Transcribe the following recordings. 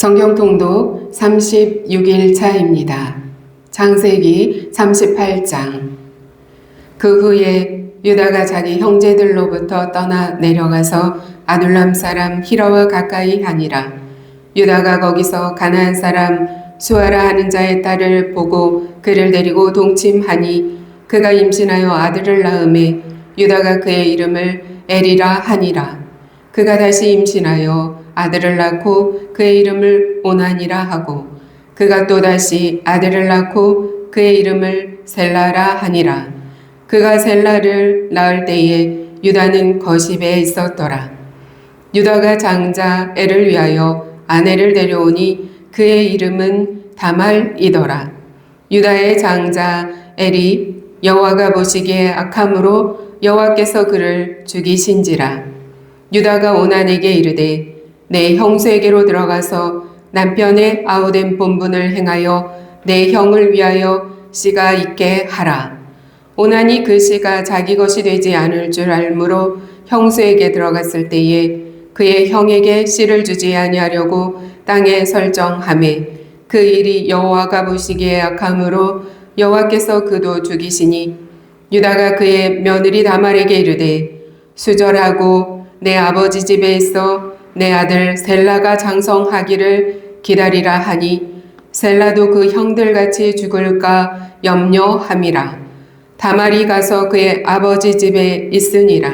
성경 통독 36일차입니다. 창세기 38장. 그 후에 유다가 자기 형제들로부터 떠나 내려가서 아둘람 사람 히라와 가까이 하니라. 유다가 거기서 가나안 사람 수아라 하는 자의 딸을 보고 그를 데리고 동침하니 그가 임신하여 아들을 낳음에 유다가 그의 이름을 에리라 하니라. 그가 다시 임신하여 아들을 낳고 그의 이름을 오난이라 하고 그가 또다시 아들을 낳고 그의 이름을 셀라라 하니라. 그가 셀라를 낳을 때에 유다는 거십에 있었더라. 유다가 장자 엘을 위하여 아내를 데려오니 그의 이름은 다말이더라. 유다의 장자 엘이 여호와가 보시기에 악함으로 여호와께서 그를 죽이신지라. 유다가 오난에게 이르되 내 형수에게로 들어가서 남편의 아우된 본분을 행하여 내 형을 위하여 씨가 있게 하라. 오난이 그 씨가 자기 것이 되지 않을 줄 알므로 형수에게 들어갔을 때에 그의 형에게 씨를 주지 아니하려고 땅에 설정하매 그 일이 여호와가 보시기에 악함으로 여호와께서 그도 죽이시니 유다가 그의 며느리 다말에게 이르되 수절하고 내 아버지 집에 있어 내 아들 셀라가 장성하기를 기다리라 하니 셀라도 그 형들같이 죽을까 염려함이라. 다말이 가서 그의 아버지 집에 있으니라.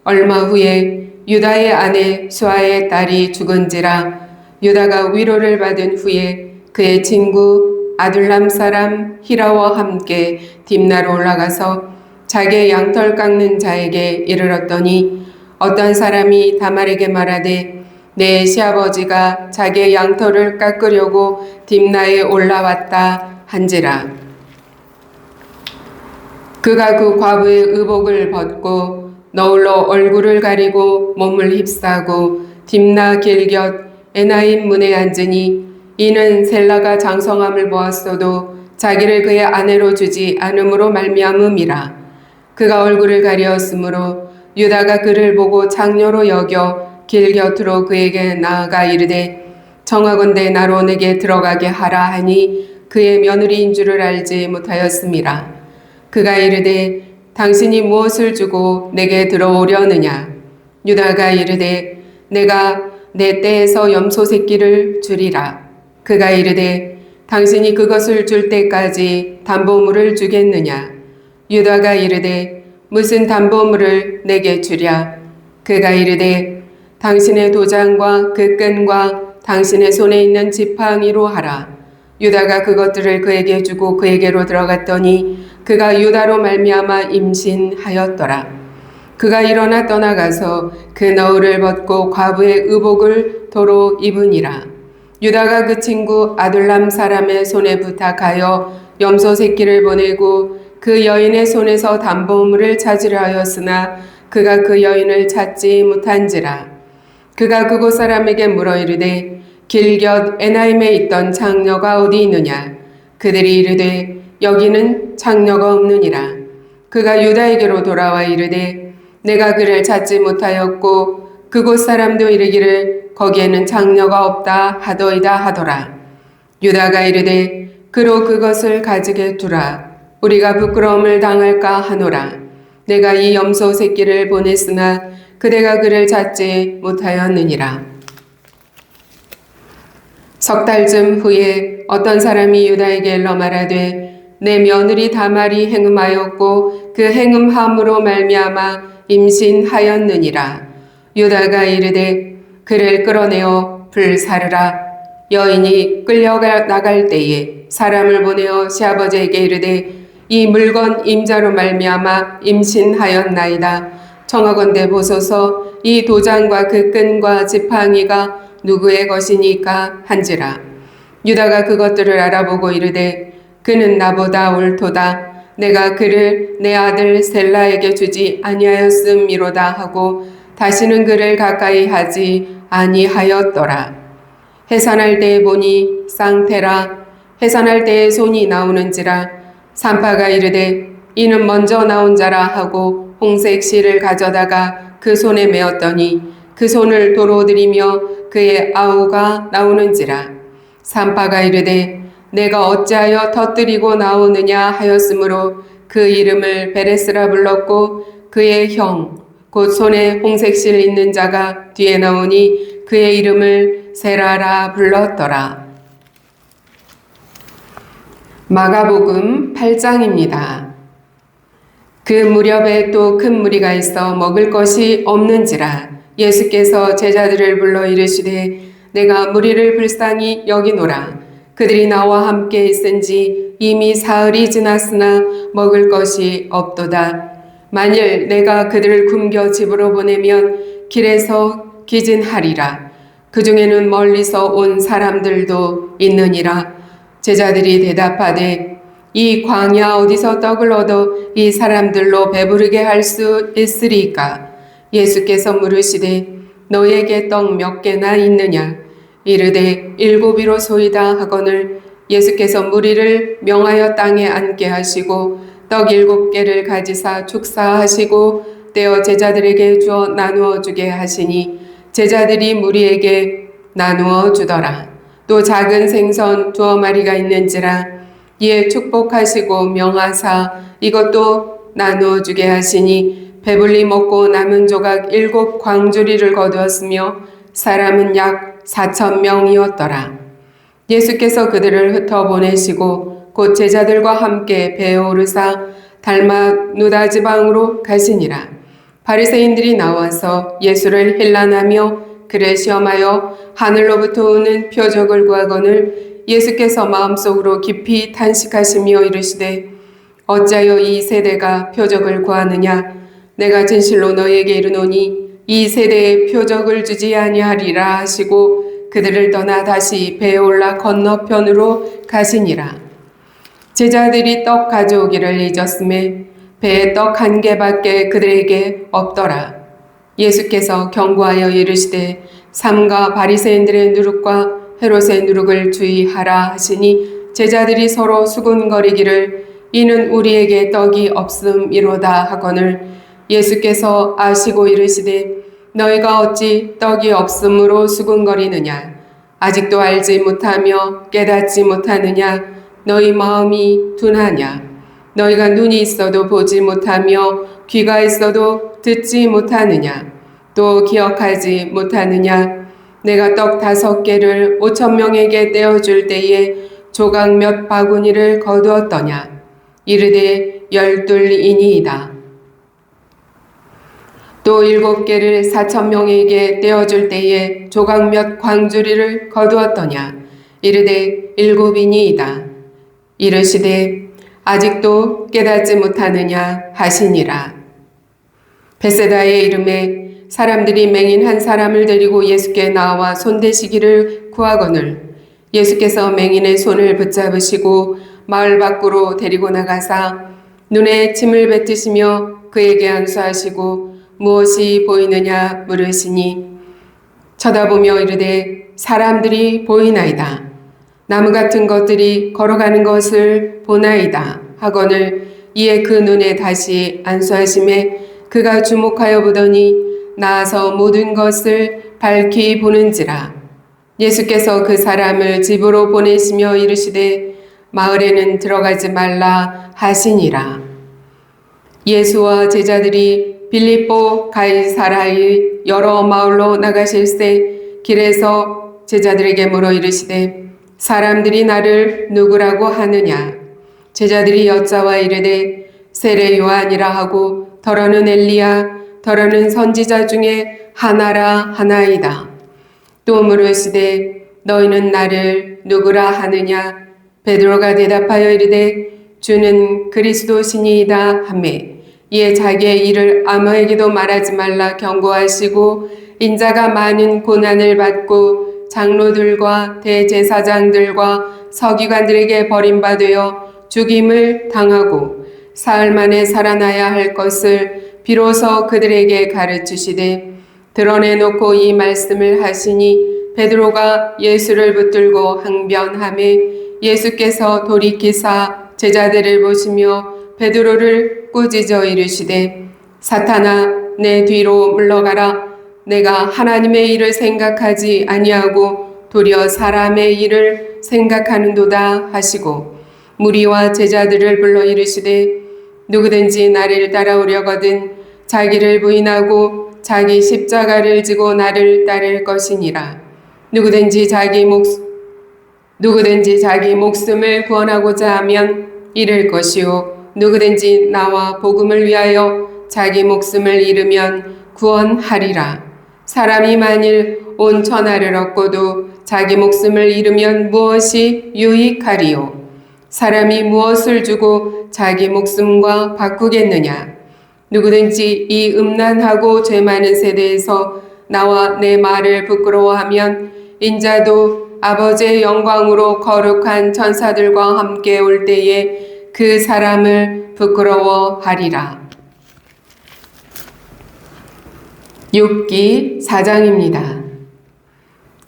얼마 후에 유다의 아내 수아의 딸이 죽은지라. 유다가 위로를 받은 후에 그의 친구 아둘람 사람 히라와 함께 딥나로 올라가서 자기의 양털 깎는 자에게 이르렀더니 어떤 사람이 다말에게 말하되 내 시아버지가 자기의 양털을 깎으려고 딥나에 올라왔다 한지라. 그가 그 과부의 의복을 벗고 너울로 얼굴을 가리고 몸을 휩싸고 딥나 길곁 에나임 문에 앉으니 이는 셀라가 장성함을 보았어도 자기를 그의 아내로 주지 않음으로 말미암음이라. 그가 얼굴을 가리었으므로 유다가 그를 보고 장녀로 여겨 길 곁으로 그에게 나아가 이르되 청하건대 나로 내게 들어가게 하라 하니 그의 며느리인 줄을 알지 못하였음이라. 그가 이르되 당신이 무엇을 주고 내게 들어오려느냐. 유다가 이르되 내가 내 떼에서 염소 새끼를 주리라. 그가 이르되 당신이 그것을 줄 때까지 담보물을 주겠느냐. 유다가 이르되 무슨 담보물을 내게 주랴. 그가 이르되 당신의 도장과 그 끈과 당신의 손에 있는 지팡이로 하라. 유다가 그것들을 그에게 주고 그에게로 들어갔더니 그가 유다로 말미암아 임신하였더라. 그가 일어나 떠나가서 그 너울을 벗고 과부의 의복을 도로 입으니라. 유다가 그 친구 아둘람 사람의 손에 부탁하여 염소 새끼를 보내고 그 여인의 손에서 담보물을 찾으려 하였으나 그가 그 여인을 찾지 못한지라. 그가 그곳 사람에게 물어 이르되 길곁 에나임에 있던 장녀가 어디 있느냐. 그들이 이르되 여기는 장녀가 없느니라. 그가 유다에게로 돌아와 이르되 내가 그를 찾지 못하였고 그곳 사람도 이르기를 거기에는 장녀가 없다 하더이다 하더라. 유다가 이르되 그로 그것을 가지게 두라. 우리가 부끄러움을 당할까 하노라. 내가 이 염소 새끼를 보냈으나 그대가 그를 찾지 못하였느니라. 석 달쯤 후에 어떤 사람이 유다에게 일러 말하되 내 며느리 다말이 행음하였고 그 행음함으로 말미암아 임신하였느니라. 유다가 이르되 그를 끌어내어 불사르라. 여인이 끌려가 나갈 때에 사람을 보내어 시아버지에게 이르되 이 물건 임자로 말미암아 임신하였나이다. 청하건대 보소서 이 도장과 그 끈과 지팡이가 누구의 것이니까 한지라. 유다가 그것들을 알아보고 이르되 그는 나보다 옳도다. 내가 그를 내 아들 셀라에게 주지 아니하였음이로다 하고 다시는 그를 가까이 하지 아니하였더라. 해산할 때에 보니 쌍태라. 해산할 때에 손이 나오는지라. 산파가 이르되 이는 먼저 나온 자라 하고 홍색 실을 가져다가 그 손에 메었더니 그 그 손을 도로 들이며 그의 아우가 나오는지라. 산파가 이르되 내가 어찌하여 터뜨리고 나오느냐 하였으므로 그 이름을 베레스라 불렀고 그의 형 곧 손에 홍색실 있는 자가 뒤에 나오니 그의 이름을 세라라 불렀더라. 마가복음 8장입니다. 그 무렵에 또 큰 무리가 있어 먹을 것이 없는지라. 예수께서 제자들을 불러 이르시되 내가 무리를 불쌍히 여기노라. 그들이 나와 함께 있은지 이미 사흘이 지났으나 먹을 것이 없도다. 만일 내가 그들을 굶겨 집으로 보내면 길에서 기진하리라. 그 중에는 멀리서 온 사람들도 있느니라. 제자들이 대답하되 이 광야 어디서 떡을 얻어 이 사람들로 배부르게 할 수 있으리까? 예수께서 물으시되 너에게 떡 몇 개나 있느냐? 이르되 7이로소이다 하거늘 예수께서 무리를 명하여 땅에 앉게 하시고 떡 7개를 가지사 축사하시고 떼어 제자들에게 주어 나누어 주게 하시니 제자들이 무리에게 나누어 주더라. 또 작은 생선 2마리가 있는지라. 이에 축복하시고 명하사 이것도 나누어 주게 하시니 배불리 먹고 남은 조각 7광주리를 거두었으며 사람은 약 4,000명이었더라. 예수께서 그들을 흩어 보내시고 곧 제자들과 함께 배에 오르사 달마누다 지방으로 가시니라. 바리새인들이 나와서 예수를 힐난하며 그를 시험하여 하늘로부터 오는 표적을 구하거늘 예수께서 마음속으로 깊이 탄식하시며 이르시되 어찌하여 이 세대가 표적을 구하느냐? 내가 진실로 너희에게 이르노니 이 세대에 표적을 주지 아니하리라 하시고 그들을 떠나 다시 배에 올라 건너편으로 가시니라. 제자들이 떡 가져오기를 잊었음에 배에 떡 1개밖에 그들에게 없더라. 예수께서 경고하여 이르시되 삼가 바리새인들의 누룩과 헤롯의 누룩을 주의하라 하시니 제자들이 서로 수군거리기를 이는 우리에게 떡이 없음이로다 하거늘 예수께서 아시고 이르시되 너희가 어찌 떡이 없음으로 수군거리느냐? 아직도 알지 못하며 깨닫지 못하느냐? 너희 마음이 둔하냐? 너희가 눈이 있어도 보지 못하며 귀가 있어도 듣지 못하느냐? 또 기억하지 못하느냐? 내가 떡 5개를 5,000명에게 떼어줄 때에 조각 몇 바구니를 거두었더냐? 이르되 12이니이다. 또 7개를 4,000명에게 떼어줄 때에 조각 몇 광주리를 거두었더냐? 이르되 7이니이다. 이르시되 아직도 깨닫지 못하느냐 하시니라. 베세다의 이름에 사람들이 맹인 한 사람을 데리고 예수께 나와 손대시기를 구하거늘 예수께서 맹인의 손을 붙잡으시고 마을 밖으로 데리고 나가사 눈에 침을 뱉으시며 그에게 안수하시고 무엇이 보이느냐 물으시니 쳐다보며 이르되 사람들이 보이나이다. 나무 같은 것들이 걸어가는 것을 보나이다 하거늘 이에 그 눈에 다시 안수하심에 그가 주목하여 보더니 나아서 모든 것을 밝히 보는지라. 예수께서 그 사람을 집으로 보내시며 이르시되 마을에는 들어가지 말라 하시니라. 예수와 제자들이 빌립보 가이사라의 여러 마을로 나가실새 길에서 제자들에게 물어 이르시되 사람들이 나를 누구라고 하느냐? 제자들이 여짜와 이르되 세례 요한이라 하고 더러는 엘리야 더러는 선지자 중에 하나라 하나이다. 또 물으시되 너희는 나를 누구라 하느냐? 베드로가 대답하여 이르되 주는 그리스도시니이다 하매 이에 자기의 일을 아무에게도 말하지 말라 경고하시고 인자가 많은 고난을 받고 장로들과 대제사장들과 서기관들에게 버림받으여 죽임을 당하고 사흘 만에 살아나야 할 것을 비로소 그들에게 가르치시되 드러내놓고 이 말씀을 하시니 베드로가 예수를 붙들고 항변하매 예수께서 돌이키사 제자들을 보시며 베드로를 꾸짖어 이르시되 사탄아 내 뒤로 물러가라. 내가 하나님의 일을 생각하지 아니하고 도리어 사람의 일을 생각하는도다 하시고 무리와 제자들을 불러 이르시되 누구든지 나를 따라오려거든 자기를 부인하고 자기 십자가를 지고 나를 따를 것이니라. 누구든지 자기 목숨을 구원하고자 하면 잃을 것이요 누구든지 나와 복음을 위하여 자기 목숨을 잃으면 구원하리라. 사람이 만일 온 천하를 얻고도 자기 목숨을 잃으면 무엇이 유익하리요? 사람이 무엇을 주고 자기 목숨과 바꾸겠느냐? 누구든지 이 음란하고 죄 많은 세대에서 나와 내 말을 부끄러워하면 인자도 아버지의 영광으로 거룩한 천사들과 함께 올 때에 그 사람을 부끄러워하리라. 욥기 4장입니다.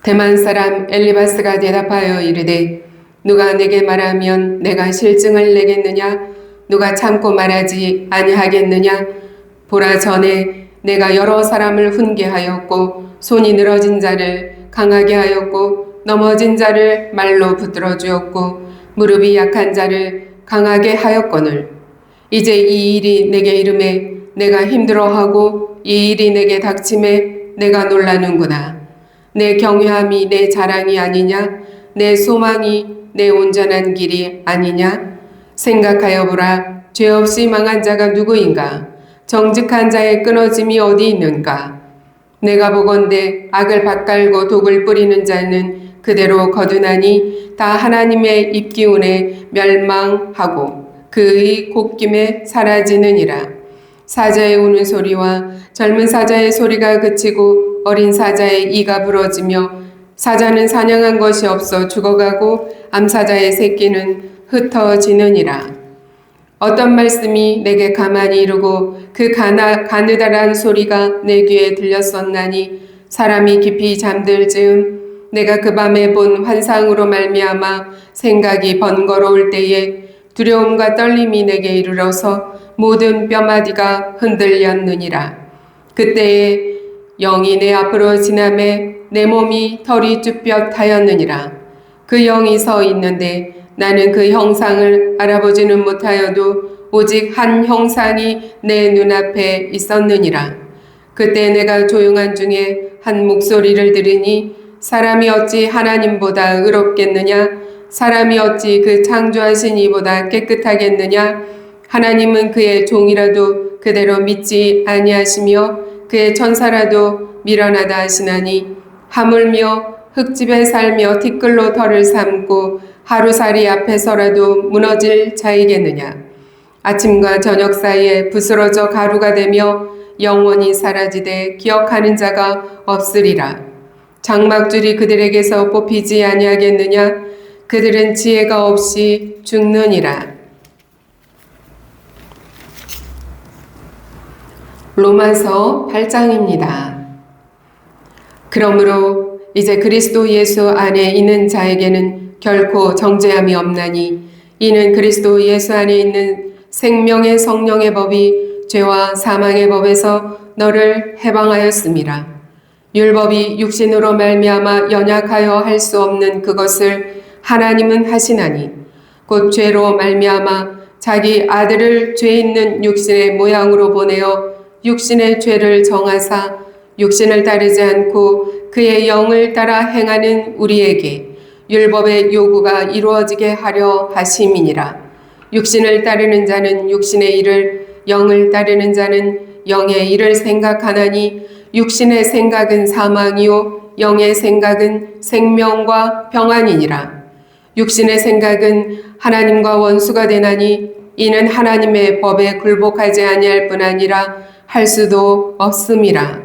대만 사람 엘리바스가 대답하여 이르되 누가 내게 말하면 내가 실증을 내겠느냐? 누가 참고 말하지 아니하겠느냐? 보라 전에 내가 여러 사람을 훈계하였고 손이 늘어진 자를 강하게 하였고 넘어진 자를 말로 붙들어 주었고 무릎이 약한 자를 강하게 하였거늘 이제 이 일이 내게 이름에 내가 힘들어하고 이 일이 내게 닥침에 내가 놀라는구나. 내 경외함이 내 자랑이 아니냐? 내 소망이 내 온전한 길이 아니냐? 생각하여 보라. 죄 없이 망한 자가 누구인가? 정직한 자의 끊어짐이 어디 있는가? 내가 보건대 악을 밭갈고 독을 뿌리는 자는 그대로 거두나니 다 하나님의 입기운에 멸망하고 그의 곶김에 사라지느니라. 사자의 우는 소리와 젊은 사자의 소리가 그치고 어린 사자의 이가 부러지며 사자는 사냥한 것이 없어 죽어가고 암사자의 새끼는 흩어지느니라. 어떤 말씀이 내게 가만히 이르고 그 가느다란 소리가 내 귀에 들렸었나니 사람이 깊이 잠들 즈음 내가 그 밤에 본 환상으로 말미암아 생각이 번거로울 때에 두려움과 떨림이 내게 이르러서 모든 뼈마디가 흔들렸느니라. 그때에 영이 내 앞으로 지나매 내 몸이 털이 쭈뼛하였느니라. 그 영이 서 있는데 나는 그 형상을 알아보지는 못하여도 오직 한 형상이 내 눈앞에 있었느니라. 그때 내가 조용한 중에 한 목소리를 들으니 사람이 어찌 하나님보다 의롭겠느냐? 사람이 어찌 그 창조하신 이보다 깨끗하겠느냐? 하나님은 그의 종이라도 그대로 믿지 아니하시며 그의 천사라도 미련하다 하시나니 하물며 흙집에 살며 티끌로 털을 삼고 하루살이 앞에서라도 무너질 자이겠느냐. 아침과 저녁 사이에 부스러져 가루가 되며 영원히 사라지되 기억하는 자가 없으리라. 장막줄이 그들에게서 뽑히지 아니하겠느냐. 그들은 지혜가 없이 죽느니라. 로마서 8장입니다. 그러므로 이제 그리스도 예수 안에 있는 자에게는 결코 정죄함이 없나니 이는 그리스도 예수 안에 있는 생명의 성령의 법이 죄와 사망의 법에서 너를 해방하였습니다. 율법이 육신으로 말미암아 연약하여 할 수 없는 그것을 하나님은 하시나니 곧 죄로 말미암아 자기 아들을 죄 있는 육신의 모양으로 보내어 육신의 죄를 정하사 육신을 따르지 않고 그의 영을 따라 행하는 우리에게 율법의 요구가 이루어지게 하려 하심이니라. 육신을 따르는 자는 육신의 일을, 영을 따르는 자는 영의 일을 생각하나니 육신의 생각은 사망이요 영의 생각은 생명과 평안이니라. 육신의 생각은 하나님과 원수가 되나니 이는 하나님의 법에 굴복하지 아니할 뿐 아니라 할 수도 없음이라.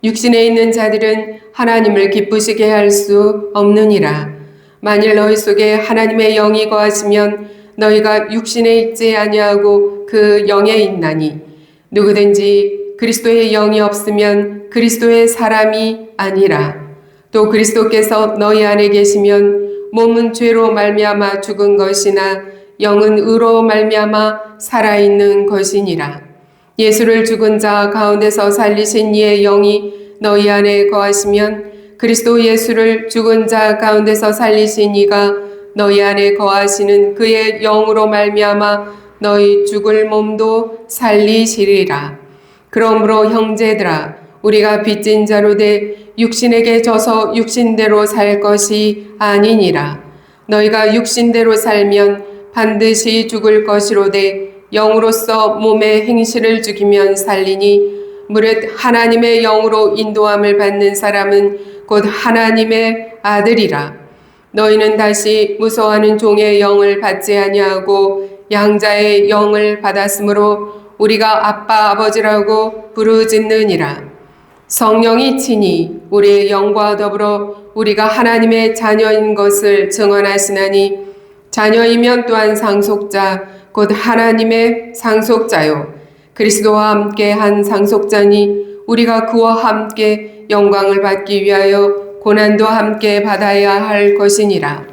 육신에 있는 자들은 하나님을 기쁘시게 할 수 없느니라. 만일 너희 속에 하나님의 영이 거하시면 너희가 육신에 있지 아니하고 그 영에 있나니 누구든지 그리스도의 영이 없으면 그리스도의 사람이 아니라. 또 그리스도께서 너희 안에 계시면 몸은 죄로 말미암아 죽은 것이나 영은 의로 말미암아 살아있는 것이니라. 예수를 죽은 자 가운데서 살리신 이의 영이 너희 안에 거하시면 그리스도 예수를 죽은 자 가운데서 살리신 이가 너희 안에 거하시는 그의 영으로 말미암아 너희 죽을 몸도 살리시리라. 그러므로 형제들아 우리가 빚진 자로 돼 육신에게 져서 육신대로 살 것이 아니니라. 너희가 육신대로 살면 반드시 죽을 것이로되 영으로서 몸의 행실을 죽이면 살리니 무릇 하나님의 영으로 인도함을 받는 사람은 곧 하나님의 아들이라. 너희는 다시 무서워하는 종의 영을 받지 아니하고 양자의 영을 받았으므로 우리가 아빠 아버지라고 부르짖느니라. 성령이 친히 우리의 영과 더불어 우리가 하나님의 자녀인 것을 증언하시나니 자녀이면 또한 상속자 곧 하나님의 상속자요 그리스도와 함께 한 상속자니 우리가 그와 함께 영광을 받기 위하여 고난도 함께 받아야 할 것이니라.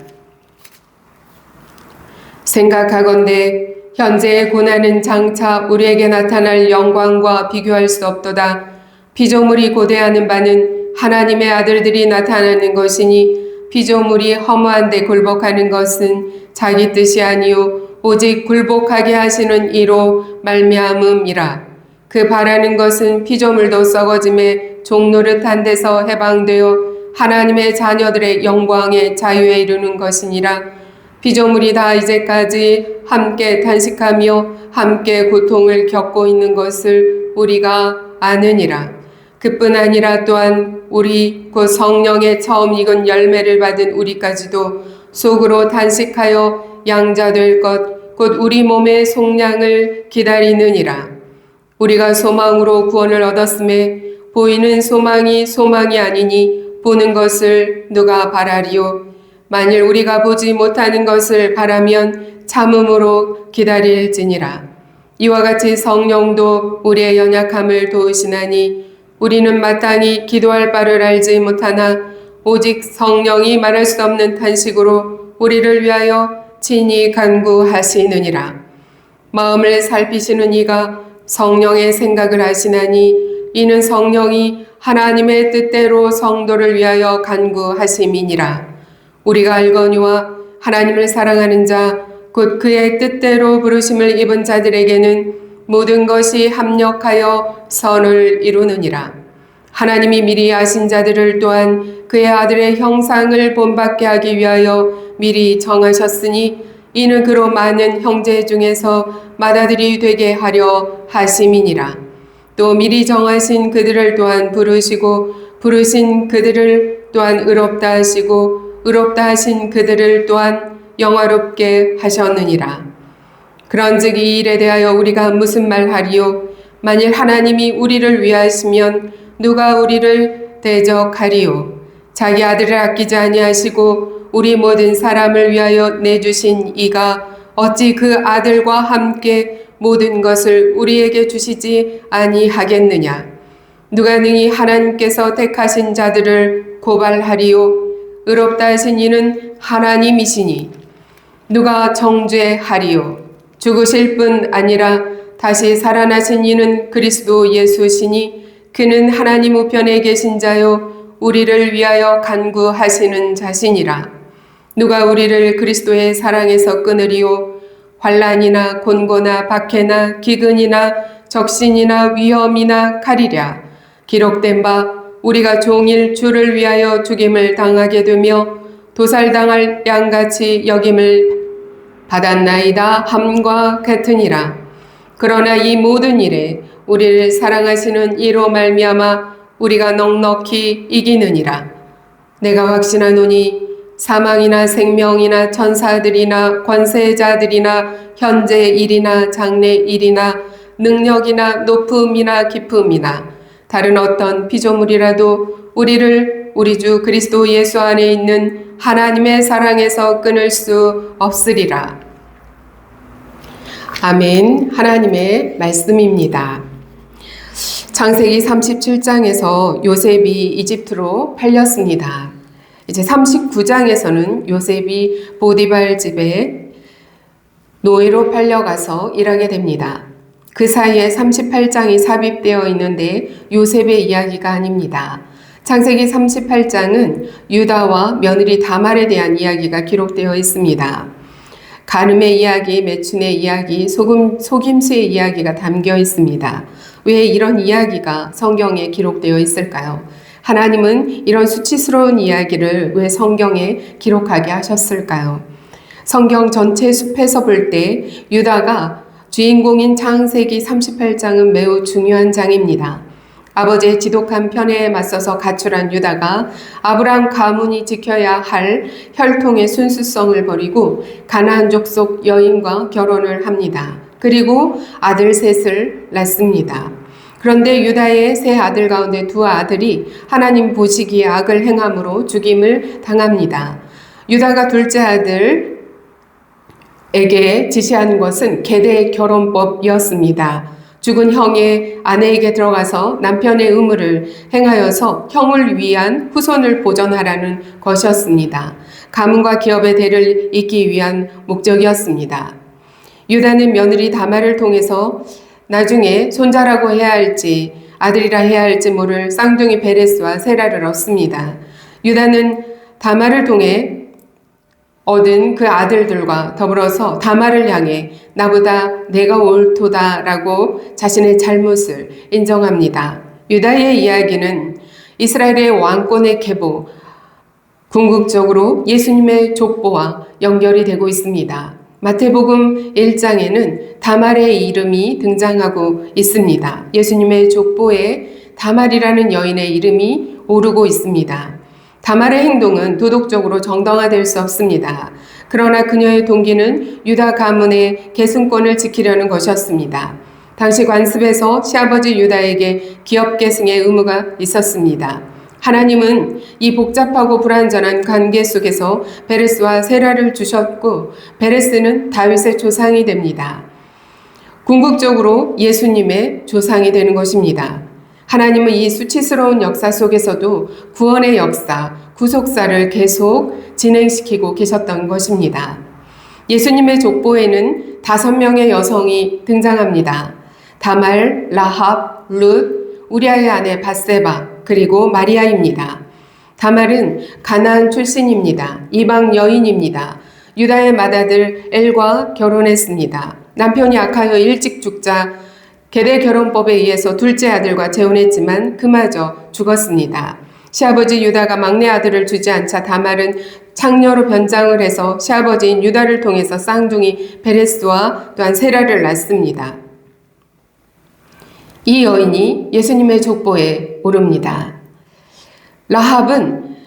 생각하건대 현재의 고난은 장차 우리에게 나타날 영광과 비교할 수 없도다. 피조물이 고대하는 바는 하나님의 아들들이 나타나는 것이니 피조물이 허무한 데 굴복하는 것은 자기 뜻이 아니요 오직 굴복하게 하시는 이로 말미암음이라. 그 바라는 것은 피조물도 썩어짐에 종노릇한 데서 해방되어 하나님의 자녀들의 영광의 자유에 이르는 것이니라. 피조물이 다 이제까지 함께 탄식하며 함께 고통을 겪고 있는 것을 우리가 아느니라. 그뿐 아니라 또한 우리 곧 성령의 처음 익은 열매를 받은 우리까지도 속으로 탄식하여 양자될 것 곧 우리 몸의 속량을 기다리느니라. 우리가 소망으로 구원을 얻었음에 보이는 소망이 소망이 아니니 보는 것을 누가 바라리요. 만일 우리가 보지 못하는 것을 바라면 참음으로 기다릴지니라. 이와 같이 성령도 우리의 연약함을 도우시나니 우리는 마땅히 기도할 바를 알지 못하나 오직 성령이 말할 수 없는 탄식으로 우리를 위하여 친히 간구하시느니라. 마음을 살피시는 이가 성령의 생각을 하시나니 이는 성령이 하나님의 뜻대로 성도를 위하여 간구하심이니라. 우리가 알거니와 하나님을 사랑하는 자 곧 그의 뜻대로 부르심을 입은 자들에게는 모든 것이 합력하여 선을 이루느니라. 하나님이 미리 아신 자들을 또한 그의 아들의 형상을 본받게 하기 위하여 미리 정하셨으니 이는 그로 많은 형제 중에서 맏아들이 되게 하려 하심이니라. 또 미리 정하신 그들을 또한 부르시고 부르신 그들을 또한 의롭다 하시고 의롭다 하신 그들을 또한 영화롭게 하셨느니라. 그런즉 이 일에 대하여 우리가 무슨 말하리요? 만일 하나님이 우리를 위하시면 누가 우리를 대적하리요? 자기 아들을 아끼지 아니하시고 우리 모든 사람을 위하여 내주신 이가 어찌 그 아들과 함께 모든 것을 우리에게 주시지 아니하겠느냐? 누가 능히 하나님께서 택하신 자들을 고발하리요? 의롭다 하신 이는 하나님이시니 누가 정죄하리요? 죽으실 뿐 아니라 다시 살아나신 이는 그리스도 예수시니 그는 하나님 우편에 계신 자요 우리를 위하여 간구하시는 자시니라. 누가 우리를 그리스도의 사랑에서 끊으리요? 환난이나 곤고나 박해나 기근이나 적신이나 위험이나 칼이랴. 기록된 바 우리가 종일 주를 위하여 죽임을 당하게 되며 도살당할 양같이 여김을 받았나이다 함과 같으니라. 그러나 이 모든 일에 우리를 사랑하시는 이로 말미암아 우리가 넉넉히 이기느니라. 내가 확신하노니 사망이나 생명이나 천사들이나 권세자들이나 현재 일이나 장래 일이나 능력이나 높음이나 깊음이나 다른 어떤 피조물이라도 우리를 우리 주 그리스도 예수 안에 있는 하나님의 사랑에서 끊을 수 없으리라. 아멘. 하나님의 말씀입니다. 창세기 37장에서 요셉이 이집트로 팔렸습니다. 이제 39장에서는 요셉이 보디발 집에 노예로 팔려가서 일하게 됩니다. 그 사이에 38장이 삽입되어 있는데 요셉의 이야기가 아닙니다. 창세기 38장은 유다와 며느리 다말에 대한 이야기가 기록되어 있습니다. 간음의 이야기, 매춘의 이야기, 속임수의 이야기가 담겨 있습니다. 왜 이런 이야기가 성경에 기록되어 있을까요? 하나님은 이런 수치스러운 이야기를 왜 성경에 기록하게 하셨을까요? 성경 전체 숲에서 볼 때 유다가 주인공인 창세기 38장은 매우 중요한 장입니다. 아버지의 지독한 편애에 맞서서 가출한 유다가 아브라함 가문이 지켜야 할 혈통의 순수성을 버리고 가나안 족속 여인과 결혼을 합니다. 그리고 아들 셋을 낳습니다. 그런데 유다의 세 아들 가운데 두 아들이 하나님 보시기에 악을 행함으로 죽임을 당합니다. 유다가 둘째 아들에게 지시한 것은 계대 결혼법이었습니다. 죽은 형의 아내에게 들어가서 남편의 의무를 행하여서 형을 위한 후손을 보존하라는 것이었습니다. 가문과 기업의 대를 잇기 위한 목적이었습니다. 유다는 며느리 다말을 통해서 나중에 손자라고 해야 할지 아들이라 해야 할지 모를 쌍둥이 베레스와 세라를 얻습니다. 유다는 다말을 통해 얻은 그 아들들과 더불어서 다말을 향해 나보다 내가 옳도다라고 자신의 잘못을 인정합니다. 유다의 이야기는 이스라엘의 왕권의 계보, 궁극적으로 예수님의 족보와 연결이 되고 있습니다. 마태복음 1장에는 다말의 이름이 등장하고 있습니다. 예수님의 족보에 다말이라는 여인의 이름이 오르고 있습니다. 다말의 행동은 도덕적으로 정당화될 수 없습니다. 그러나 그녀의 동기는 유다 가문의 계승권을 지키려는 것이었습니다. 당시 관습에서 시아버지 유다에게 기업 계승의 의무가 있었습니다. 하나님은 이 복잡하고 불완전한 관계 속에서 베레스와 세라를 주셨고 베레스는 다윗의 조상이 됩니다. 궁극적으로 예수님의 조상이 되는 것입니다. 하나님은 이 수치스러운 역사 속에서도 구원의 역사, 구속사를 계속 진행시키고 계셨던 것입니다. 예수님의 족보에는 5명의 여성이 등장합니다. 다말, 라합, 룻, 우리아의 아내 밧세바, 그리고 마리아입니다. 다말은 가나안 출신입니다. 이방 여인입니다. 유다의 맏아들 엘과 결혼했습니다. 남편이 악하여 일찍 죽자 계대 결혼법에 의해서 둘째 아들과 재혼했지만 그마저 죽었습니다. 시아버지 유다가 막내 아들을 주지 않자 다말은 창녀로 변장을 해서 시아버지인 유다를 통해서 쌍둥이 베레스와 또한 세라를 낳습니다. 이 여인이 예수님의 족보에 오릅니다. 라합은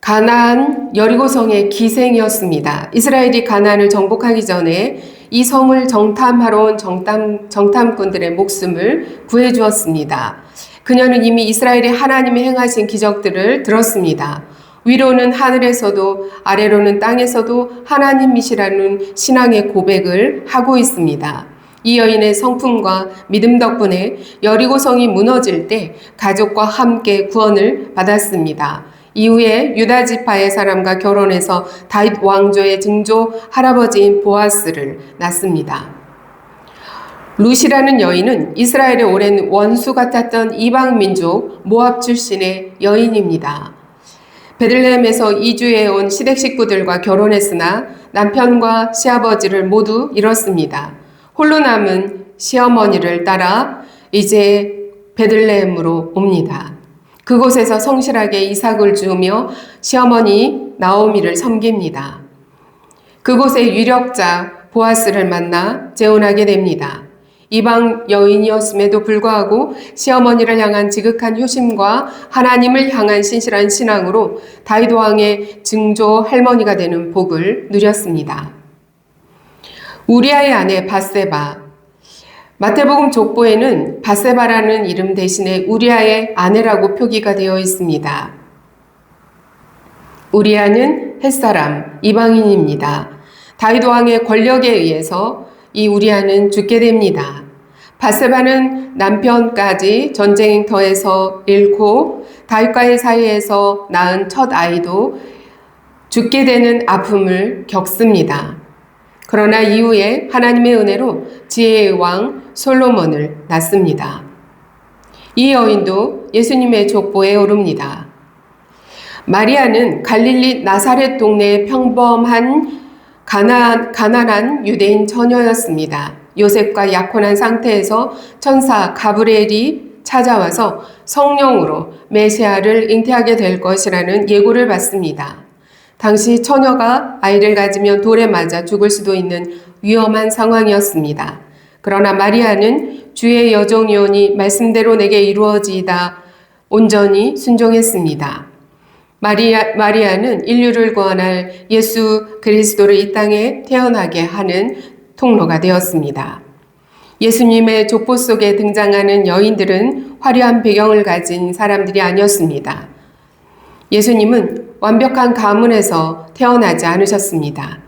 가나안 여리고성의 기생이었습니다. 이스라엘이 가나안을 정복하기 전에 이 성을 정탐하러 온 정탐꾼들의 목숨을 구해주었습니다. 그녀는 이미 이스라엘이 하나님이 행하신 기적들을 들었습니다. 위로는 하늘에서도 아래로는 땅에서도 하나님이시라는 신앙의 고백을 하고 있습니다. 이 여인의 성품과 믿음 덕분에 여리고성이 무너질 때 가족과 함께 구원을 받았습니다. 이후에 유다 지파의 사람과 결혼해서 다윗 왕조의 증조 할아버지인 보아스를 낳습니다. 룻이라는 여인은 이스라엘의 오랜 원수 같았던 이방 민족 모압 출신의 여인입니다. 베들레헴에서 이주해 온 시댁 식구들과 결혼했으나 남편과 시아버지를 모두 잃었습니다. 홀로 남은 시어머니를 따라 이제 베들레헴으로 옵니다. 그곳에서 성실하게 이삭을 주우며 시어머니 나오미를 섬깁니다. 그곳의 유력자 보아스를 만나 재혼하게 됩니다. 이방 여인이었음에도 불구하고 시어머니를 향한 지극한 효심과 하나님을 향한 신실한 신앙으로 다윗 왕의 증조 할머니가 되는 복을 누렸습니다. 우리아의 아내 밧세바. 마태복음 족보에는 밧세바라는 이름 대신에 우리아의 아내라고 표기가 되어 있습니다. 우리아는 햇사람, 이방인입니다. 다윗 왕의 권력에 의해서 이 우리아는 죽게 됩니다. 밧세바는 남편까지 전쟁터에서 잃고 다윗과의 사이에서 낳은 첫 아이도 죽게 되는 아픔을 겪습니다. 그러나 이후에 하나님의 은혜로 지혜의 왕 솔로몬을 낳습니다. 이 여인도 예수님의 족보에 오릅니다. 마리아는 갈릴리 나사렛 동네의 평범한 가난한 유대인 처녀였습니다. 요셉과 약혼한 상태에서 천사 가브리엘이 찾아와서 성령으로 메시아를 잉태하게 될 것이라는 예고를 받습니다. 당시 처녀가 아이를 가지면 돌에 맞아 죽을 수도 있는 위험한 상황이었습니다. 그러나 마리아는 주의 여종이오니 말씀대로 내게 이루어지이다 온전히 순종했습니다. 마리아는 인류를 구원할 예수 그리스도를 이 땅에 태어나게 하는 통로가 되었습니다. 예수님의 족보 속에 등장하는 여인들은 화려한 배경을 가진 사람들이 아니었습니다. 예수님은 완벽한 가문에서 태어나지 않으셨습니다.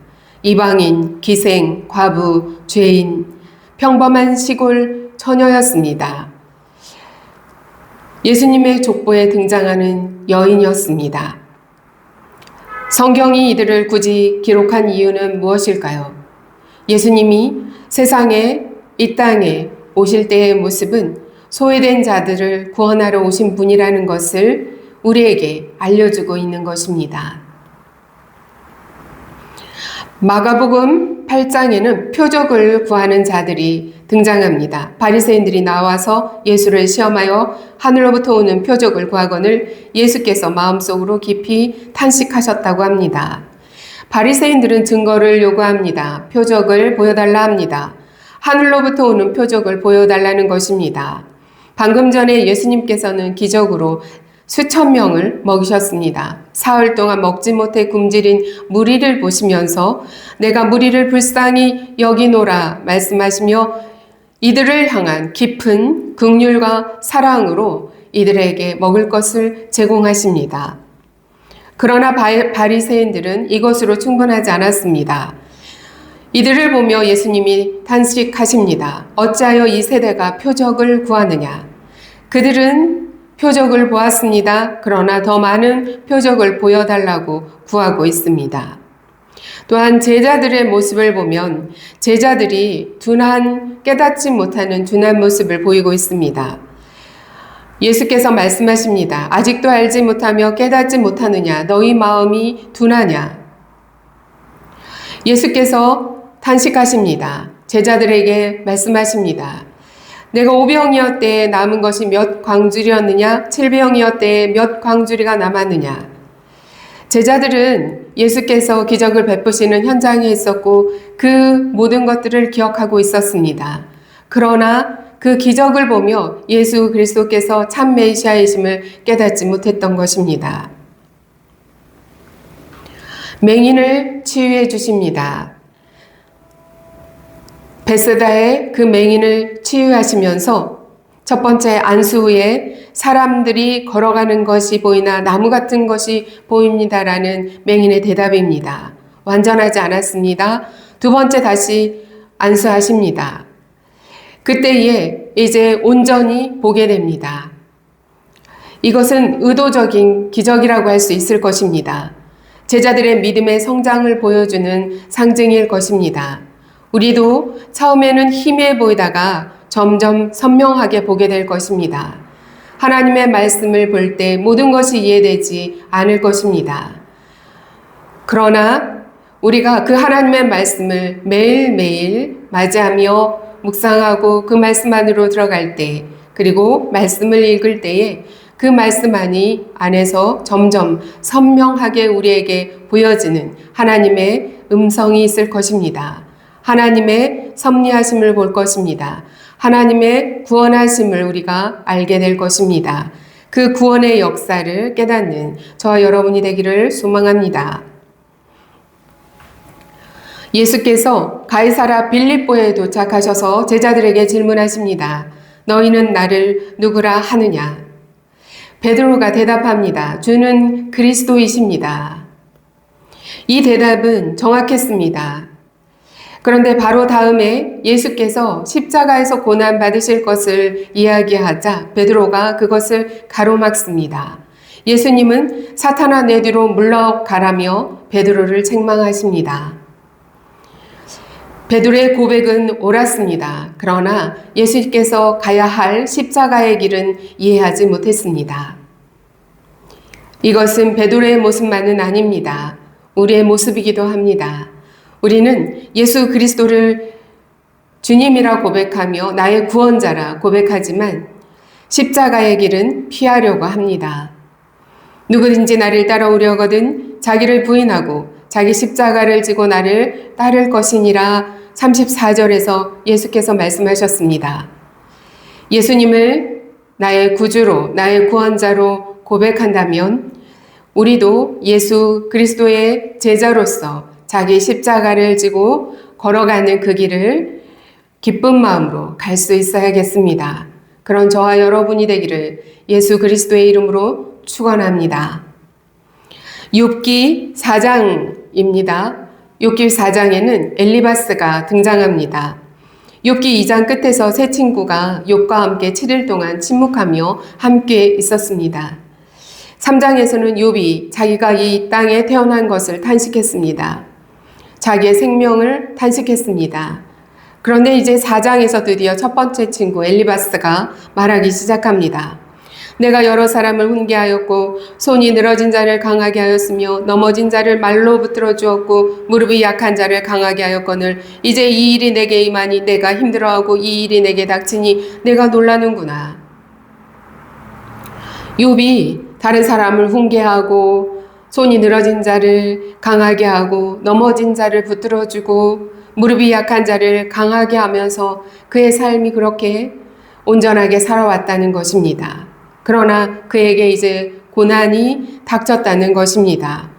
이방인, 기생, 과부, 죄인, 평범한 시골 처녀였습니다. 예수님의 족보에 등장하는 여인이었습니다. 성경이 이들을 굳이 기록한 이유는 무엇일까요? 예수님이 세상에 이 땅에 오실 때의 모습은 소외된 자들을 구원하러 오신 분이라는 것을 우리에게 알려주고 있는 것입니다. 마가복음 8장에는 표적을 구하는 자들이 등장합니다. 바리새인들이 나와서 예수를 시험하여 하늘로부터 오는 표적을 구하거늘 예수께서 마음속으로 깊이 탄식하셨다고 합니다. 바리새인들은 증거를 요구합니다. 표적을 보여달라 합니다. 하늘로부터 오는 표적을 보여달라는 것입니다. 방금 전에 예수님께서는 기적으로 수천 명을 먹이셨습니다. 사흘 동안 먹지 못해 굶주린 무리를 보시면서 내가 무리를 불쌍히 여기노라 말씀하시며 이들을 향한 깊은 긍휼과 사랑으로 이들에게 먹을 것을 제공하십니다. 그러나 바리새인들은 이것으로 충분하지 않았습니다. 이들을 보며 예수님이 탄식하십니다. 어찌하여 이 세대가 표적을 구하느냐? 그들은 표적을 보았습니다. 그러나 더 많은 표적을 보여달라고 구하고 있습니다. 또한 제자들의 모습을 보면 제자들이 깨닫지 못하는 둔한 모습을 보이고 있습니다. 예수께서 말씀하십니다. 아직도 알지 못하며 깨닫지 못하느냐? 너희 마음이 둔하냐? 예수께서 탄식하십니다. 제자들에게 말씀하십니다. 내가 5병이었대에 남은 것이 몇 광주리였느냐? 7병이었대에 몇 광주리가 남았느냐? 제자들은 예수께서 기적을 베푸시는 현장에 있었고 그 모든 것들을 기억하고 있었습니다. 그러나 그 기적을 보며 예수 그리스도께서 참 메시아이심을 깨닫지 못했던 것입니다. 맹인을 치유해 주십니다. 베세다의 그 맹인을 치유하시면서 첫 번째 안수 후에 사람들이 걸어가는 것이 보이나 나무 같은 것이 보입니다라는 맹인의 대답입니다. 완전하지 않았습니다. 두 번째 다시 안수하십니다. 그때에 이제 온전히 보게 됩니다. 이것은 의도적인 기적이라고 할 수 있을 것입니다. 제자들의 믿음의 성장을 보여주는 상징일 것입니다. 우리도 처음에는 희미해 보이다가 점점 선명하게 보게 될 것입니다. 하나님의 말씀을 볼 때 모든 것이 이해되지 않을 것입니다. 그러나 우리가 그 하나님의 말씀을 매일매일 맞이하며 묵상하고 그 말씀 안으로 들어갈 때, 그리고 말씀을 읽을 때에 그 말씀 안에서 점점 선명하게 우리에게 보여지는 하나님의 음성이 있을 것입니다. 하나님의 섭리하심을 볼 것입니다. 하나님의 구원하심을 우리가 알게 될 것입니다. 그 구원의 역사를 깨닫는 저와 여러분이 되기를 소망합니다. 예수께서 가이사라 빌립보에 도착하셔서 제자들에게 질문하십니다. 너희는 나를 누구라 하느냐? 베드로가 대답합니다. 주는 그리스도이십니다. 이 대답은 정확했습니다. 그런데 바로 다음에 예수께서 십자가에서 고난 받으실 것을 이야기하자 베드로가 그것을 가로막습니다. 예수님은 사탄아 내 뒤로 물러가라며 베드로를 책망하십니다. 베드로의 고백은 옳았습니다. 그러나 예수께서 가야 할 십자가의 길은 이해하지 못했습니다. 이것은 베드로의 모습만은 아닙니다. 우리의 모습이기도 합니다. 우리는 예수 그리스도를 주님이라 고백하며 나의 구원자라 고백하지만 십자가의 길은 피하려고 합니다. 누구든지 나를 따라오려거든 자기를 부인하고 자기 십자가를 지고 나를 따를 것이니라 34절에서 예수께서 말씀하셨습니다. 예수님을 나의 구주로, 나의 구원자로 고백한다면 우리도 예수 그리스도의 제자로서 자기 십자가를 지고 걸어가는 그 길을 기쁜 마음으로 갈 수 있어야겠습니다. 그런 저와 여러분이 되기를 예수 그리스도의 이름으로 축원합니다. 욥기 4장입니다. 욥기 4장에는 엘리바스가 등장합니다. 욥기 2장 끝에서 세 친구가 욥과 함께 7일 동안 침묵하며 함께 있었습니다. 3장에서는 욥이 자기가 이 땅에 태어난 것을 탄식했습니다. 자기의 생명을 탄식했습니다. 그런데 이제 4장에서 드디어 첫 번째 친구 엘리바스가 말하기 시작합니다. 내가 여러 사람을 훈계하였고 손이 늘어진 자를 강하게 하였으며 넘어진 자를 말로 붙들어 주었고 무릎이 약한 자를 강하게 하였거늘 이제 이 일이 내게 임하니 내가 힘들어하고 이 일이 내게 닥치니 내가 놀라는구나. 욥이 다른 사람을 훈계하고 손이 늘어진 자를 강하게 하고 넘어진 자를 붙들어주고 무릎이 약한 자를 강하게 하면서 그의 삶이 그렇게 온전하게 살아왔다는 것입니다. 그러나 그에게 이제 고난이 닥쳤다는 것입니다.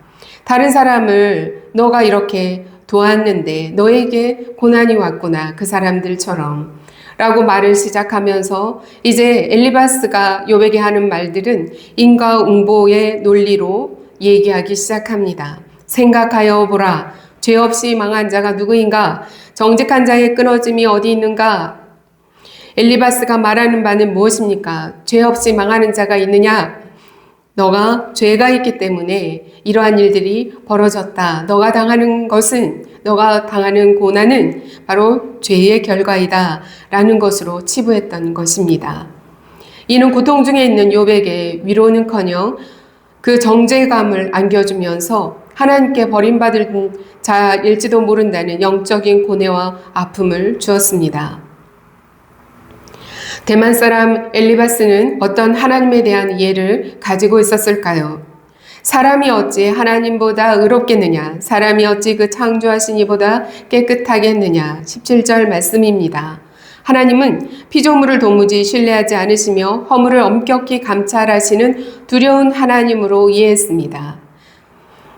다른 사람을 너가 이렇게 도왔는데 너에게 고난이 왔구나, 그 사람들처럼 라고 말을 시작하면서 이제 엘리바스가 욥에게 하는 말들은 인과응보의 논리로 얘기하기 시작합니다. 생각하여 보라. 죄 없이 망한 자가 누구인가? 정직한 자의 끊어짐이 어디 있는가? 엘리바스가 말하는 바는 무엇입니까? 죄 없이 망하는 자가 있느냐? 너가 죄가 있기 때문에 이러한 일들이 벌어졌다. 너가 당하는 고난은 바로 죄의 결과이다. 라는 것으로 치부했던 것입니다. 이는 고통 중에 있는 욥에게 위로는커녕 그 정죄감을 안겨주면서 하나님께 버림받은 자일지도 모른다는 영적인 고뇌와 아픔을 주었습니다. 대만 사람 엘리바스는 어떤 하나님에 대한 이해를 가지고 있었을까요? 사람이 어찌 하나님보다 의롭겠느냐? 사람이 어찌 그 창조하신 이보다 깨끗하겠느냐? 17절 말씀입니다. 하나님은 피조물을 도무지 신뢰하지 않으시며 허물을 엄격히 감찰하시는 두려운 하나님으로 이해했습니다.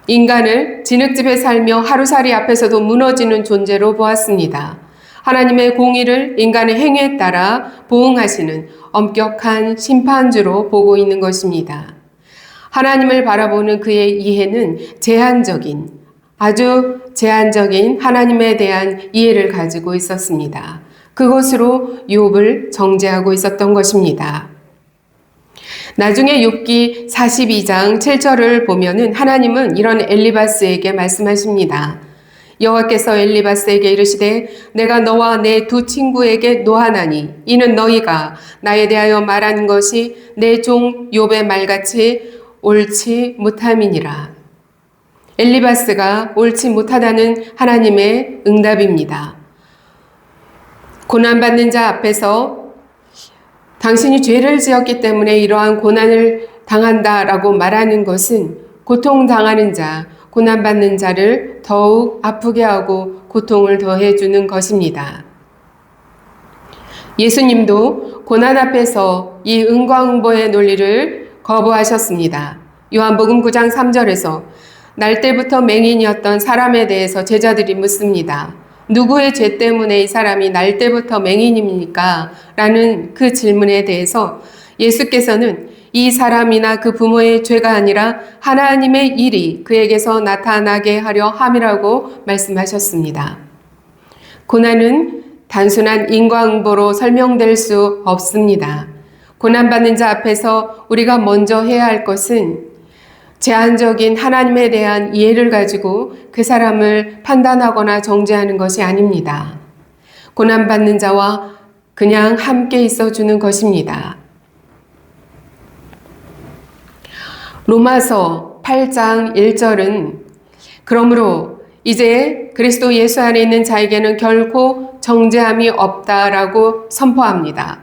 인간을 진흙집에 살며 하루살이 앞에서도 무너지는 존재로 보았습니다. 하나님의 공의를 인간의 행위에 따라 보응하시는 엄격한 심판주로 보고 있는 것입니다. 하나님을 바라보는 그의 이해는 아주 제한적인 하나님에 대한 이해를 가지고 있었습니다. 그것으로 욥을 정죄하고 있었던 것입니다. 나중에 욥기 42장 7절을 보면은 하나님은 이런 엘리바스에게 말씀하십니다. 여호와께서 엘리바스에게 이르시되 내가 너와 내 두 친구에게 노하나니 이는 너희가 나에 대하여 말한 것이 내 종 욥의 말같이 옳지 못함이니라. 엘리바스가 옳지 못하다는 하나님의 응답입니다. 고난받는 자 앞에서 당신이 죄를 지었기 때문에 이러한 고난을 당한다라고 말하는 것은 고통당하는 자, 고난받는 자를 더욱 아프게 하고 고통을 더해주는 것입니다. 예수님도 고난 앞에서 이 인과응보의 논리를 거부하셨습니다. 요한복음 9장 3절에서 날 때부터 맹인이었던 사람에 대해서 제자들이 묻습니다. 누구의 죄 때문에 이 사람이 날 때부터 맹인입니까? 라는 그 질문에 대해서 예수께서는 이 사람이나 그 부모의 죄가 아니라 하나님의 일이 그에게서 나타나게 하려 함이라고 말씀하셨습니다. 고난은 단순한 인과응보로 설명될 수 없습니다. 고난받는 자 앞에서 우리가 먼저 해야 할 것은 제한적인 하나님에 대한 이해를 가지고 그 사람을 판단하거나 정죄하는 것이 아닙니다. 고난받는 자와 그냥 함께 있어주는 것입니다. 로마서 8장 1절은 그러므로 이제 그리스도 예수 안에 있는 자에게는 결코 정죄함이 없다라고 선포합니다.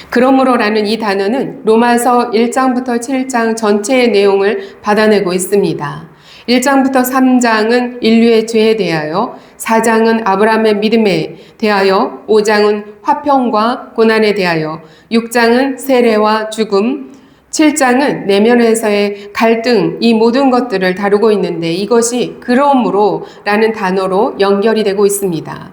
그러므로라는 이 단어는 로마서 1장부터 7장 전체의 내용을 받아내고 있습니다. 1장부터 3장은 인류의 죄에 대하여, 4장은 아브라함의 믿음에 대하여, 5장은 화평과 고난에 대하여, 6장은 세례와 죽음, 7장은 내면에서의 갈등, 이 모든 것들을 다루고 있는데 이것이 그러므로 라는 단어로 연결이 되고 있습니다.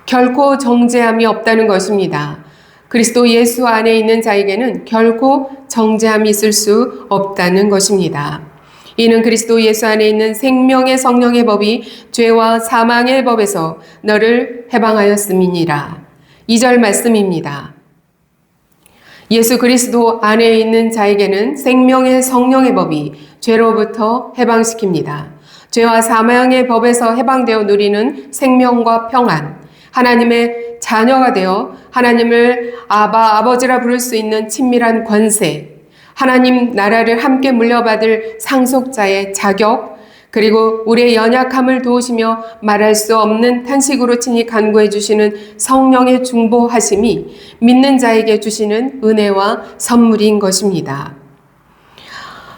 결코 정죄함이 없다는 것입니다. 그리스도 예수 안에 있는 자에게는 결코 정죄함이 있을 수 없다는 것입니다. 이는 그리스도 예수 안에 있는 생명의 성령의 법이 죄와 사망의 법에서 너를 해방하였음이니라. 2절 말씀입니다. 예수 그리스도 안에 있는 자에게는 생명의 성령의 법이 죄로부터 해방시킵니다. 죄와 사망의 법에서 해방되어 누리는 생명과 평안, 하나님의 자녀가 되어 하나님을 아버지라 부를 수 있는 친밀한 권세, 하나님 나라를 함께 물려받을 상속자의 자격, 그리고 우리의 연약함을 도우시며 말할 수 없는 탄식으로 친히 간구해 주시는 성령의 중보하심이 믿는 자에게 주시는 은혜와 선물인 것입니다.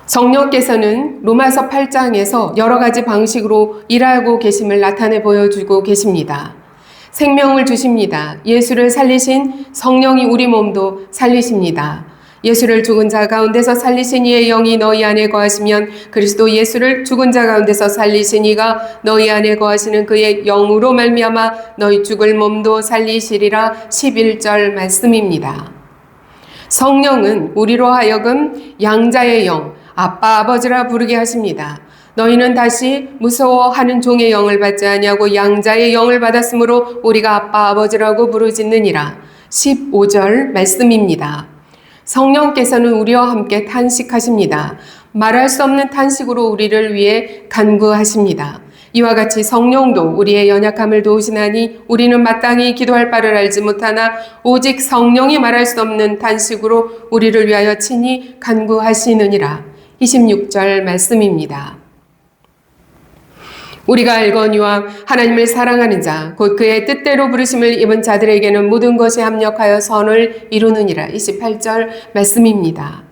성령께서는 로마서 8장에서 여러 가지 방식으로 일하고 계심을 나타내 보여주고 계십니다. 생명을 주십니다. 예수를 살리신 성령이 우리 몸도 살리십니다. 예수를 죽은 자 가운데서 살리신 이의 영이 너희 안에 거하시면 그리스도 예수를 죽은 자 가운데서 살리신 이가 너희 안에 거하시는 그의 영으로 말미암아 너희 죽을 몸도 살리시리라. 11절 말씀입니다. 성령은 우리로 하여금 양자의 영, 아빠 아버지라 부르게 하십니다. 너희는 다시 무서워하는 종의 영을 받지 아니하고 양자의 영을 받았으므로 우리가 아빠 아버지라고 부르짖느니라. 15절 말씀입니다. 성령께서는 우리와 함께 탄식하십니다. 말할 수 없는 탄식으로 우리를 위해 간구하십니다. 이와 같이 성령도 우리의 연약함을 도우시나니 우리는 마땅히 기도할 바를 알지 못하나 오직 성령이 말할 수 없는 탄식으로 우리를 위하여 친히 간구하시느니라. 26절 말씀입니다. 우리가 알거니와 하나님을 사랑하는 자, 곧 그의 뜻대로 부르심을 입은 자들에게는 모든 것이 합력하여 선을 이루느니라. 28절 말씀입니다.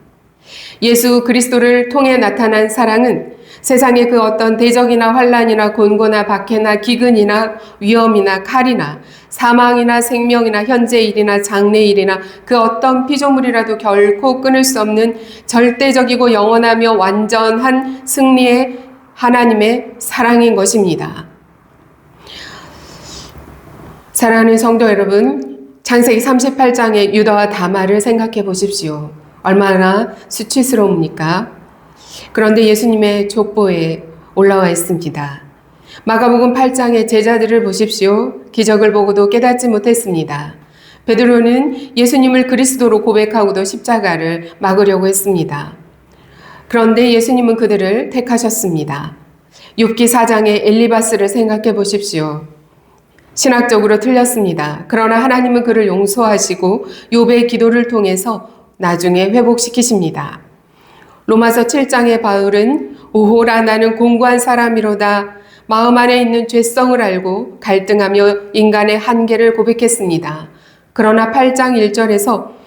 예수 그리스도를 통해 나타난 사랑은 세상의 그 어떤 대적이나 환난이나 곤고나 박해나 기근이나 위험이나 칼이나 사망이나 생명이나 현재 일이나 장래 일이나 그 어떤 피조물이라도 결코 끊을 수 없는 절대적이고 영원하며 완전한 승리의 하나님의 사랑인 것입니다. 사랑하는 성도 여러분, 창세기 38장의 유다와 다말을 생각해 보십시오. 얼마나 수치스러웁니까? 그런데 예수님의 족보에 올라와 있습니다. 마가복음 8장의 제자들을 보십시오. 기적을 보고도 깨닫지 못했습니다. 베드로는 예수님을 그리스도로 고백하고도 십자가를 막으려고 했습니다. 그런데 예수님은 그들을 택하셨습니다. 욥기 4장의 엘리바스를 생각해 보십시오. 신학적으로 틀렸습니다. 그러나 하나님은 그를 용서하시고 욥의 기도를 통해서 나중에 회복시키십니다. 로마서 7장의 바울은 오호라 나는 공고한 사람이로다. 마음 안에 있는 죄성을 알고 갈등하며 인간의 한계를 고백했습니다. 그러나 8장 1절에서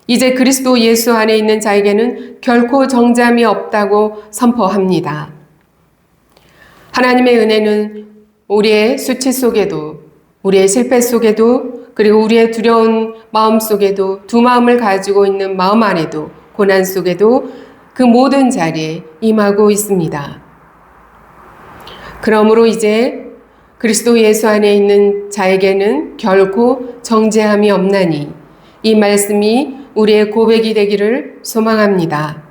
이제 그리스도 예수 안에 있는 자에게는 결코 정죄함이 없다고 선포합니다. 하나님의 은혜는 우리의 수치 속에도, 우리의 실패 속에도, 그리고 우리의 두려운 마음 속에도, 두 마음을 가지고 있는 마음 안에도, 고난 속에도 그 모든 자리에 임하고 있습니다. 그러므로 이제 그리스도 예수 안에 있는 자에게는 결코 정죄함이 없나니 이 말씀이 우리의 고백이 되기를 소망합니다.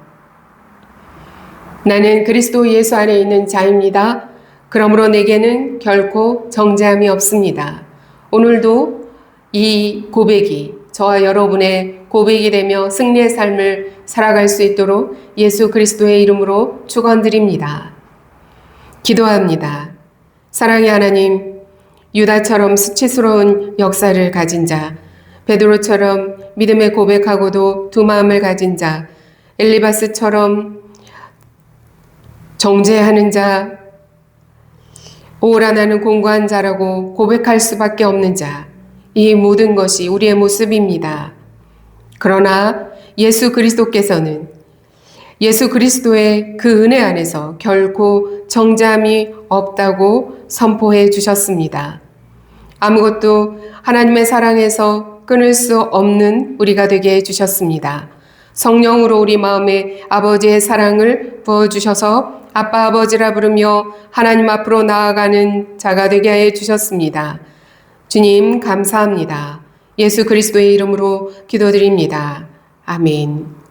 나는 그리스도 예수 안에 있는 자입니다. 그러므로 내게는 결코 정죄함이 없습니다. 오늘도 이 고백이 저와 여러분의 고백이 되며 승리의 삶을 살아갈 수 있도록 예수 그리스도의 이름으로 축원드립니다. 기도합니다. 사랑의 하나님, 유다처럼 수치스러운 역사를 가진 자, 베드로처럼 믿음의 고백하고도 두 마음을 가진 자, 엘리바스처럼 정죄하는 자, 오라 나는 공고한 자라고 고백할 수밖에 없는 자, 이 모든 것이 우리의 모습입니다. 그러나 예수 그리스도께서는 예수 그리스도의 그 은혜 안에서 결코 정죄함이 없다고 선포해 주셨습니다. 아무것도 하나님의 사랑에서 끊을 수 없는 우리가 되게 해주셨습니다. 성령으로 우리 마음에 아버지의 사랑을 부어주셔서 아빠 아버지라 부르며 하나님 앞으로 나아가는 자가 되게 해주셨습니다. 주님 감사합니다. 예수 그리스도의 이름으로 기도드립니다. 아멘.